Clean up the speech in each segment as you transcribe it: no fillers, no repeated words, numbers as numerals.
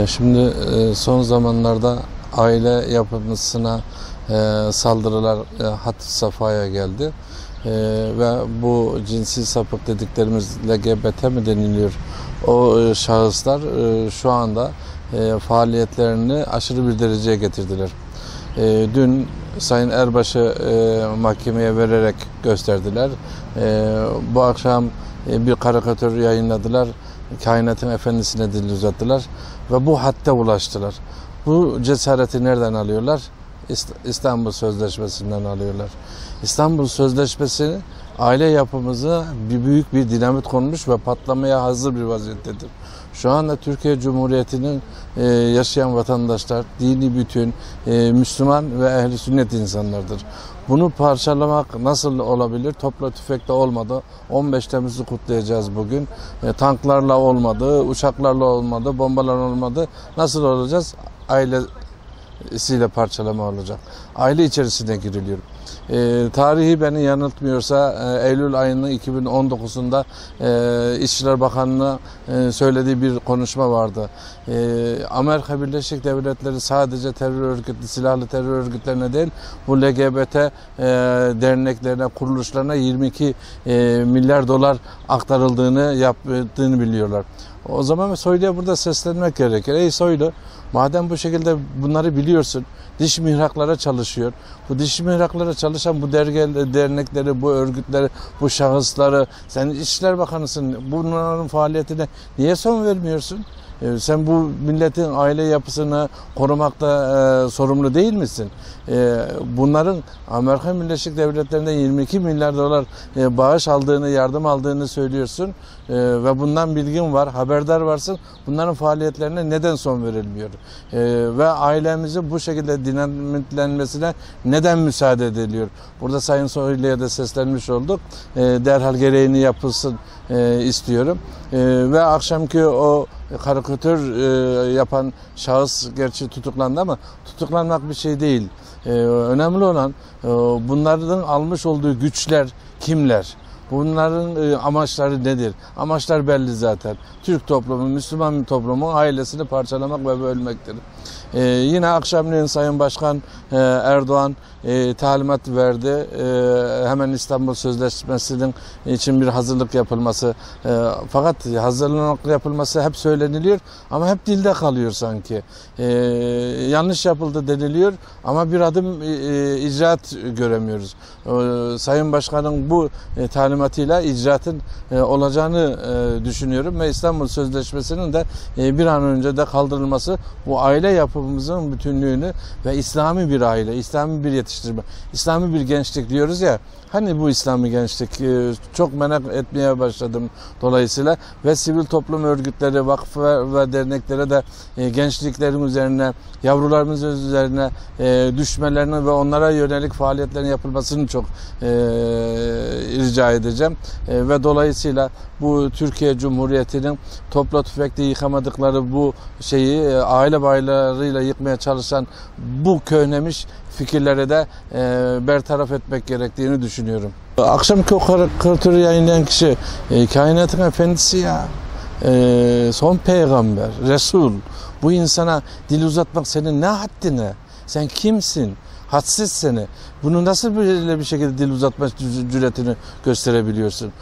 Şimdi son zamanlarda aile yapısına saldırılar had safhaya geldi ve bu cinsi sapık dediklerimiz LGBT mi deniliyor? O şahıslar şu anda faaliyetlerini aşırı bir dereceye getirdiler. Dün Sayın Erbaş'ı mahkemeye vererek gösterdiler. Bu akşam bir karikatür yayınladılar. Kainatın efendisine dil uzattılar ve bu hadde ulaştılar. Bu cesareti nereden alıyorlar? İstanbul Sözleşmesi'nden alıyorlar. İstanbul Sözleşmesi aile yapımıza büyük bir dinamit konmuş ve patlamaya hazır bir vaziyettedir. Şu anda Türkiye Cumhuriyeti'nin yaşayan vatandaşlar dini bütün Müslüman ve ehli sünnet insanlardır. Bunu parçalamak nasıl olabilir? Topla tüfekle olmadı. 15 Temmuz'u kutlayacağız bugün. Tanklarla olmadı, uçaklarla olmadı, bombalarla olmadı. Nasıl olacağız? Ailesiyle parçalama olacak. Aile içerisine giriliyor. Tarihi beni yanıltmıyorsa Eylül ayının 2019'unda İçişleri Bakanı'na söylediği bir konuşma vardı. Amerika Birleşik Devletleri sadece terör örgütü, silahlı terör örgütlerine değil, bu LGBT derneklerine, kuruluşlarına 22 milyar dolar aktarıldığını, yaptığını biliyorlar. O zaman Soylu'ya burada seslenmek gerekir. Ey Soylu, madem bu şekilde bunları biliyorsun, dış mihraklara çalışıyor. Bu dış mihraklara çalışan bu dernekleri, bu örgütleri, bu şahısları, sen İçişleri Bakanısın, bunların faaliyetine niye son vermiyorsun? Sen bu milletin aile yapısını korumakta sorumlu değil misin? Bunların Amerika Birleşik Devletleri'nden 22 milyar dolar bağış aldığını, yardım aldığını söylüyorsun ve bundan bilgin var, haberdar varsın. Bunların faaliyetlerine neden son verilmiyor? Ve ailemizin bu şekilde dinamitlenmesine neden müsaade ediliyor? Burada Sayın Soylu'ya da seslenmiş olduk. Derhal gereğini yapılsın istiyorum. Ve akşamki o karikatür yapan şahıs gerçi tutuklandı ama tutuklanmak bir şey değil. Önemli olan bunların almış olduğu güçler kimler? Bunların amaçları nedir? Amaçlar belli zaten. Türk toplumu, Müslüman toplumu ailesini parçalamak ve bölmektir. Yine akşamleyin Sayın Başkan Erdoğan talimat verdi. Hemen İstanbul Sözleşmesi'nin için bir hazırlık yapılması. Fakat hazırlık yapılması hep söyleniliyor ama hep dilde kalıyor sanki. Yanlış yapıldı deniliyor ama bir adım icraat göremiyoruz. Sayın Başkan'ın bu talimatıyla icraatın olacağını düşünüyorum ve İstanbul Sözleşmesi'nin de bir an önce de kaldırılması bu aile yapımızın bütünlüğünü ve İslami bir aile, İslami bir yetiştirme, İslami bir gençlik diyoruz ya. Hani bu İslami gençlik çok merak etmeye başladım dolayısıyla ve sivil toplum örgütleri, vakıf ve derneklere de gençliklerin üzerine, yavrularımız üzerine düşmelerini ve onlara yönelik faaliyetlerin yapılmasını çok rica edeceğim. Ve dolayısıyla bu Türkiye Cumhuriyeti'nin topla tüfekle yıkamadıkları bu şeyi aile bağlarıyla yıkmaya çalışan bu köhnemiş fikirleri de bertaraf etmek gerektiğini düşünüyorum. Akşamki o karikatürü yayınlayan kişi kainatın efendisi ya. Son peygamber, Resul. Bu insana dil uzatmak senin ne haddine? Sen kimsin? Hadsiz seni. Bunu nasıl böyle bir şekilde dil uzatma cüretini gösterebiliyorsun?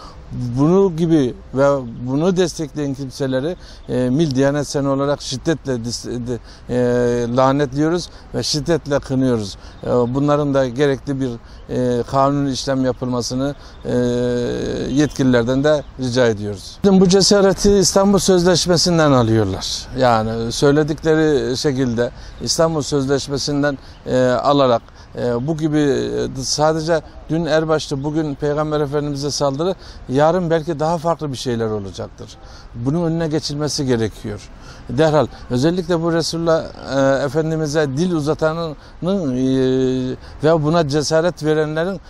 Bunu gibi ve bunu destekleyen kimseleri Mil Diyanet Seni olarak şiddetle lanetliyoruz ve şiddetle kınıyoruz. Bunların da gerekli bir kanuni işlem yapılmasını yetkililerden de rica ediyoruz. Bu cesareti İstanbul Sözleşmesi'nden alıyorlar. Yani söyledikleri şekilde İstanbul Sözleşmesi'nden alarak bu gibi sadece Dün Erbaş'ta, bugün Peygamber Efendimiz'e saldırı, yarın belki daha farklı bir şeyler olacaktır. Bunun önüne geçilmesi gerekiyor. Derhal, özellikle bu Resulullah Efendimiz'e dil uzatanın ve buna cesaret verenlerin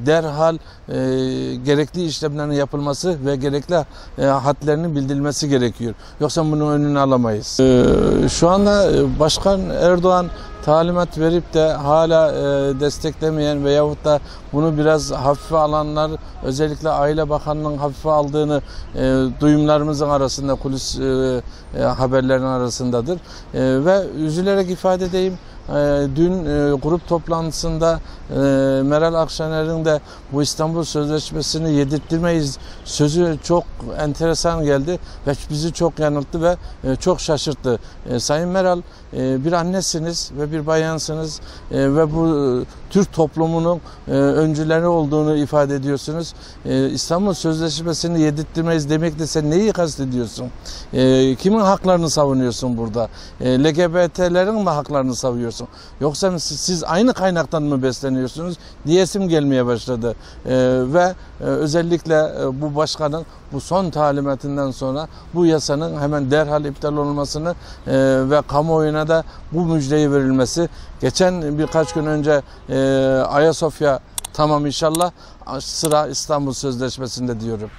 derhal gerekli işlemlerin yapılması ve gerekli hadlerinin bildirilmesi gerekiyor. Yoksa bunun önünü alamayız. Şu anda Başkan Erdoğan talimat verip de hala desteklemeyen veyahut da bunu biraz hafife alanlar, özellikle Aile Bakanlığı'nın hafife aldığını duyumlarımızın arasında, kulis haberlerinin arasındadır. Ve üzülerek ifade edeyim, dün grup toplantısında Meral Akşener'in de bu İstanbul Sözleşmesi'ni yedirtmeyiz sözü çok enteresan geldi ve bizi çok yanılttı ve çok şaşırttı. Sayın Meral, bir annesiniz ve bir bayansınız ve bu Türk toplumunun öncüleri olduğunu ifade ediyorsunuz. İstanbul Sözleşmesi'ni yedirtmeyiz demekle sen neyi kastediyorsun? Kimin haklarını savunuyorsun burada? LGBT'lerin mi haklarını savunuyorsun? Yoksa siz aynı kaynaktan mı besleniyorsunuz? Diyesim gelmeye başladı. Ve özellikle bu başkanın bu son talimatından sonra bu yasanın hemen derhal iptal olmasını ve kamuoyuna da bu müjdeyi verilmesi. Geçen birkaç gün önce Ayasofya tamam inşallah, sıra İstanbul Sözleşmesi'nde diyorum.